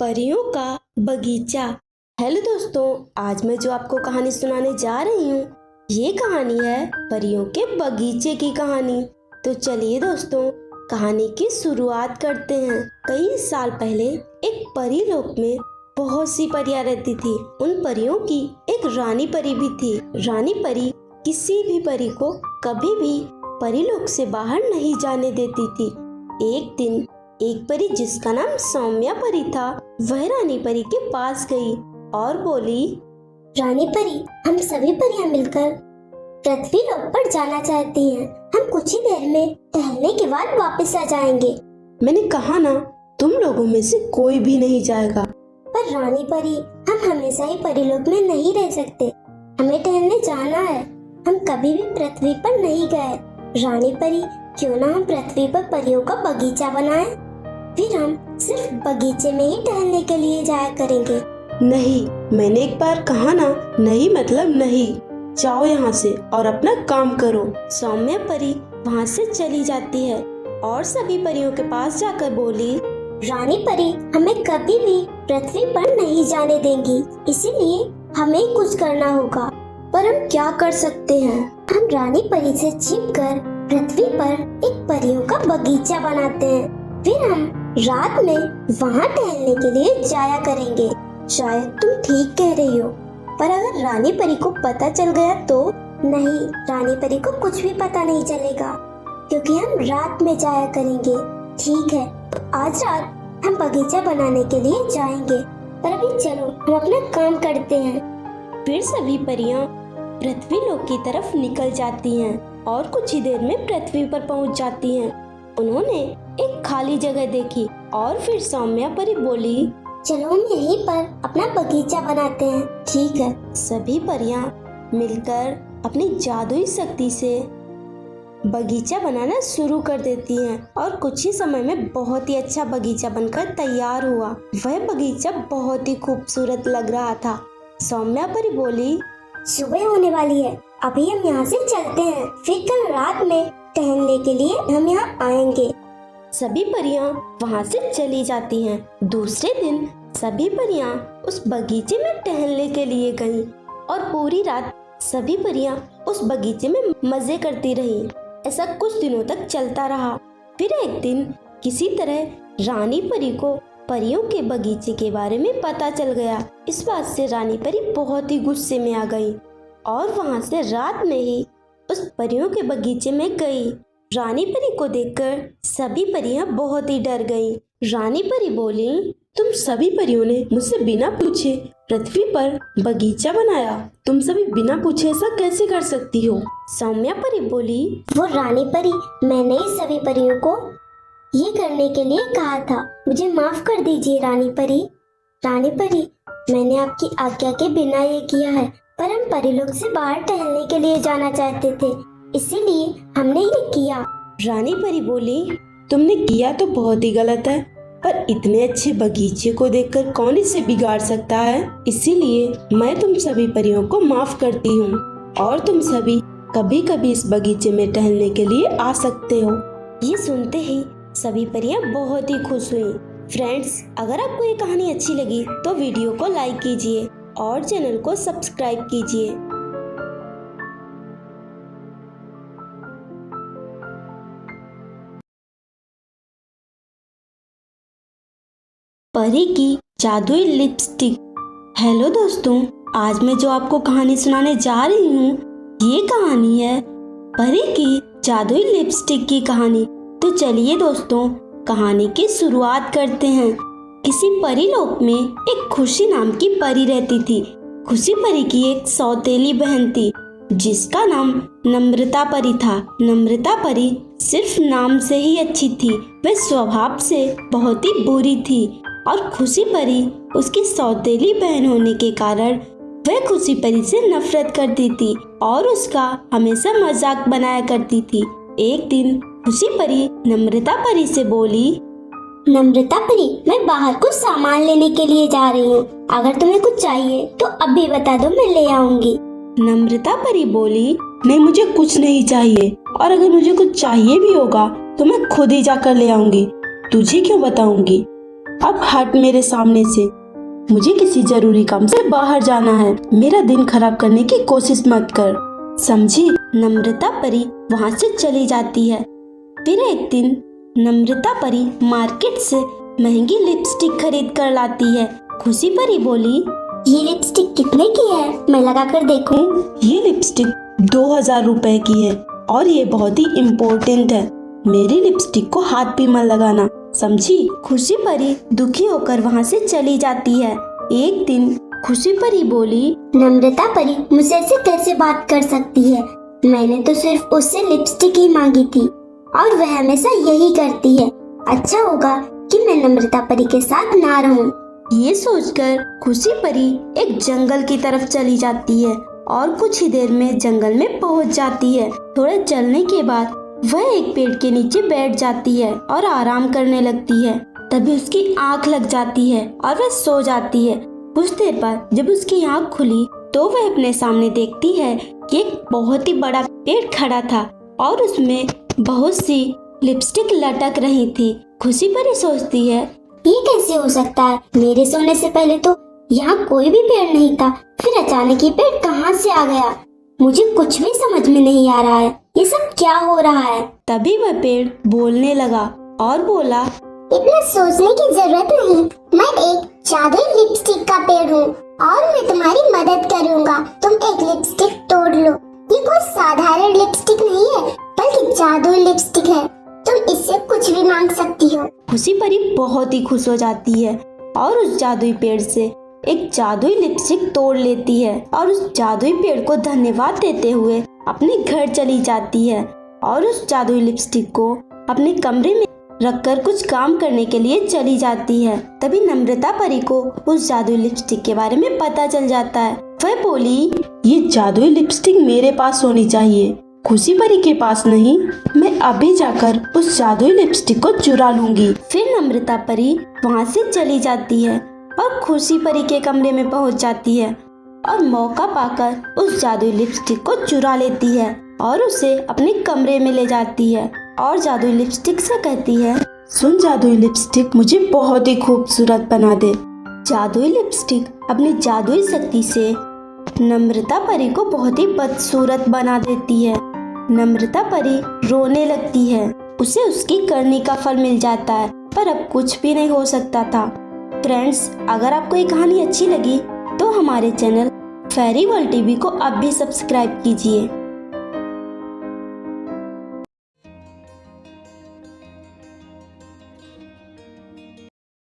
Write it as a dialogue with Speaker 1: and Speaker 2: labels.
Speaker 1: परियों का बगीचा। हेलो दोस्तों, आज मैं जो आपको कहानी सुनाने जा रही हूँ ये कहानी है परियों के बगीचे की कहानी। तो चलिए दोस्तों, कहानी की शुरुआत करते हैं। कई साल पहले एक परी लोक में बहुत सी परियां रहती थी। उन परियों की एक रानी परी भी थी। रानी परी किसी भी परी को कभी भी परीलोक से बाहर नहीं जाने देती थी। एक दिन एक परी जिसका नाम सौम्या परी था, वह रानी परी के पास गई और बोली,
Speaker 2: रानी परी, हम सभी परियां मिलकर पृथ्वी लोक पर जाना चाहती हैं। हम कुछ ही देर में टहलने के बाद वापस आ जाएंगे।
Speaker 1: मैंने कहा ना, तुम लोगों में से कोई भी नहीं जाएगा।
Speaker 2: पर रानी परी, हम हमेशा ही परिलोक में नहीं रह सकते। हमें टहलने जाना है। हम कभी भी पृथ्वी पर नहीं गए। रानी परी, क्यों ना हम पृथ्वी पर परियों का बगीचा बनाएं? फिर हम सिर्फ बगीचे में ही टहलने के लिए जाया करेंगे।
Speaker 1: नहीं, मैंने एक बार कहा ना, नहीं मतलब नहीं। जाओ यहाँ से और अपना काम करो। सौम्या परी वहाँ से चली जाती है और सभी परियों के पास जाकर बोली,
Speaker 2: रानी परी, हमें कभी भी पृथ्वी पर नहीं जाने देंगी, इसीलिए हमें कुछ करना होगा।
Speaker 1: पर हम क्या कर सकते हैं?
Speaker 2: हम रानी परी से छिपकर पृथ्वी पर एक परियों का बगीचा बनाते हैं। फिर हम रात में वहाँ टहलने के लिए जाया करेंगे।
Speaker 1: शायद तुम ठीक कह रही हो, पर अगर रानी परी को पता चल गया तो?
Speaker 2: नहीं, रानी परी को कुछ भी पता नहीं चलेगा, क्योंकि हम रात में जाया करेंगे। ठीक है, आज रात हम बगीचा बनाने के लिए जाएंगे। पर अभी चलो हम अपना काम करते हैं।
Speaker 1: फिर सभी परियां पृथ्वी लोक की तरफ निकल जाती हैं और कुछ ही देर में पृथ्वी पर पहुंच जाती हैं। उन्होंने एक खाली जगह देखी और फिर सौम्या परी बोली,
Speaker 2: चलो हम यहीं पर अपना बगीचा बनाते हैं।
Speaker 1: ठीक है। सभी परियां मिलकर अपनी जादुई शक्ति से बगीचा बनाना शुरू कर देती हैं और कुछ ही समय में बहुत ही अच्छा बगीचा बनकर तैयार हुआ। वह बगीचा बहुत ही खूबसूरत लग रहा था। सौम्या परी बोली,
Speaker 2: सुबह होने वाली है, अभी हम यहाँ से चलते हैं। फिर कल रात में टहलने के लिए हम यहाँ आएंगे।
Speaker 1: सभी परियां वहाँ से चली जाती हैं। दूसरे दिन सभी परियां उस बगीचे में टहलने के लिए गईं और पूरी रात सभी परियां उस बगीचे में मजे करती रहीं। ऐसा कुछ दिनों तक चलता रहा। फिर एक दिन किसी तरह रानी परी को परियों के बगीचे के बारे में पता चल गया। इस बात से रानी परी बहुत ही गुस्से में आ गई और वहाँ से रात में ही उस परियों के बगीचे में गई। रानी परी को देखकर सभी परियां बहुत ही डर गईं। रानी परी बोली, तुम सभी परियों ने मुझसे बिना पूछे पृथ्वी पर बगीचा बनाया। तुम सभी बिना पूछे ऐसा कैसे कर सकती हो? सौम्या परी बोली,
Speaker 2: वो रानी परी, मैंने ही सभी परियों को ये करने के लिए कहा था। मुझे माफ कर दीजिए रानी परी। रानी परी, मैंने आपकी आज्ञा के बिना ये किया है, पर हम परिलोक से बाहर टहलने के लिए जाना चाहते थे, इसीलिए हमने ये किया।
Speaker 1: रानी परी बोली, तुमने किया तो बहुत ही गलत है, पर इतने अच्छे बगीचे को देखकर कौन इसे बिगाड़ सकता है? इसीलिए मैं तुम सभी परियों को माफ करती हूँ और तुम सभी कभी कभी इस बगीचे में टहलने के लिए आ सकते हो। ये सुनते ही सभी परियां बहुत ही खुश हुई। फ्रेंड्स, अगर आपको ये कहानी अच्छी लगी तो वीडियो को लाइक कीजिए और चैनल को सब्सक्राइब कीजिए। परी की जादुई लिपस्टिक। हेलो दोस्तों, आज मैं जो आपको कहानी सुनाने जा रही हूँ ये कहानी है परी की जादुई लिपस्टिक की कहानी। तो चलिए दोस्तों, कहानी की शुरुआत करते हैं। किसी परी लोक में एक खुशी नाम की परी रहती थी। खुशी परी की एक सौतेली बहन थी जिसका नाम नम्रता परी था। नम्रता परी सिर्फ नाम से ही अच्छी थी, वह स्वभाव से बहुत ही बुरी थी और खुशी परी उसकी सौतेली बहन होने के कारण वह खुशी परी से नफरत करती थी और उसका हमेशा मजाक बनाया करती थी। एक दिन खुशी परी नम्रता परी से बोली,
Speaker 2: नम्रता परी, मैं बाहर कुछ सामान लेने के लिए जा रही हूँ। अगर तुम्हें कुछ चाहिए तो अभी बता दो, मैं ले आऊंगी।
Speaker 1: नम्रता परी बोली, नहीं मुझे कुछ नहीं चाहिए, और अगर मुझे कुछ चाहिए भी होगा तो मैं खुद ही जाकर ले आऊंगी, तुझे क्यों बताऊंगी। अब हट मेरे सामने से। मुझे किसी जरूरी काम से बाहर जाना है। मेरा दिन खराब करने की कोशिश मत कर, समझी? नम्रता परी वहाँ से चली जाती है। फिर एक दिन नम्रता परी मार्केट से महंगी लिपस्टिक खरीद कर लाती है। खुशी परी बोली,
Speaker 2: ये लिपस्टिक कितने की है? मैं लगा कर देखूं।
Speaker 1: ये लिपस्टिक 2000 रुपए की है और ये बहुत ही इम्पोर्टेंट है। मेरी लिपस्टिक को हाथ भी मत लगाना, समझी? खुशी परी दुखी होकर वहाँ से चली जाती है। एक दिन खुशी परी बोली,
Speaker 2: नम्रता परी मुझसे ऐसे कैसे बात कर सकती है? मैंने तो सिर्फ उससे लिपस्टिक ही मांगी थी और वह हमेशा यही करती है। अच्छा होगा कि मैं नम्रता परी के साथ ना रहूं।
Speaker 1: ये सोचकर खुशी परी एक जंगल की तरफ चली जाती है और कुछ ही देर में जंगल में पहुंच जाती है। थोड़े चलने के बाद वह एक पेड़ के नीचे बैठ जाती है और आराम करने लगती है। तभी उसकी आंख लग जाती है और वह सो जाती है। कुछ देर बाद जब उसकी आंख खुली तो वह अपने सामने देखती है कि एक बहुत ही बड़ा पेड़ खड़ा था और उसमें बहुत सी लिपस्टिक लटक रही थी। खुशी परी सोचती है,
Speaker 2: ये कैसे हो सकता है? मेरे सोने से पहले तो यहाँ कोई भी पेड़ नहीं था, फिर अचानक ये पेड़ कहाँ से आ गया? मुझे कुछ भी समझ में नहीं आ रहा है। ये सब क्या हो रहा है?
Speaker 1: तभी वह पेड़ बोलने लगा और बोला,
Speaker 2: इतना सोचने की जरूरत नहीं। मैं एक जादुई लिपस्टिक का पेड़ हूँ और मैं तुम्हारी मदद करूँगा। तुम एक लिपस्टिक तोड़ लो। ये कोई साधारण लिपस्टिक नहीं है, बल्कि जादुई लिपस्टिक है। तुम इससे कुछ भी मांग सकती हो।
Speaker 1: खुशी परी बहुत ही खुश हो जाती है और उस जादुई पेड़ से एक जादुई लिपस्टिक तोड़ लेती है और उस जादुई पेड़ को धन्यवाद देते हुए अपने घर चली जाती है और उस जादुई लिपस्टिक को अपने कमरे में रखकर कुछ काम करने के लिए चली जाती है। तभी नम्रता परी को उस जादुई लिपस्टिक के बारे में पता चल जाता है। वह बोली, ये जादुई लिपस्टिक मेरे पास होनी चाहिए, खुशी परी के पास नहीं। मैं अभी जाकर उस जादुई लिपस्टिक को चुरा लूंगी। फिर नम्रता परी वहाँ से चली जाती है और खुशी परी के कमरे में पहुँच जाती है और मौका पाकर उस जादुई लिपस्टिक को चुरा लेती है और उसे अपने कमरे में ले जाती है और जादुई लिपस्टिक से कहती है, सुन जादुई लिपस्टिक, मुझे बहुत ही खूबसूरत बना दे। जादुई लिपस्टिक अपनी जादुई शक्ति से नम्रता परी को बहुत ही बदसूरत बना देती है। नम्रता परी रोने लगती है। उसे उसकी करनी का फल मिल जाता है, पर अब कुछ भी नहीं हो सकता था। फ्रेंड्स, अगर आपको ये कहानी अच्छी लगी तो हमारे चैनल फेरी वर्ल्ड टीवी को अब भी सब्सक्राइब कीजिए।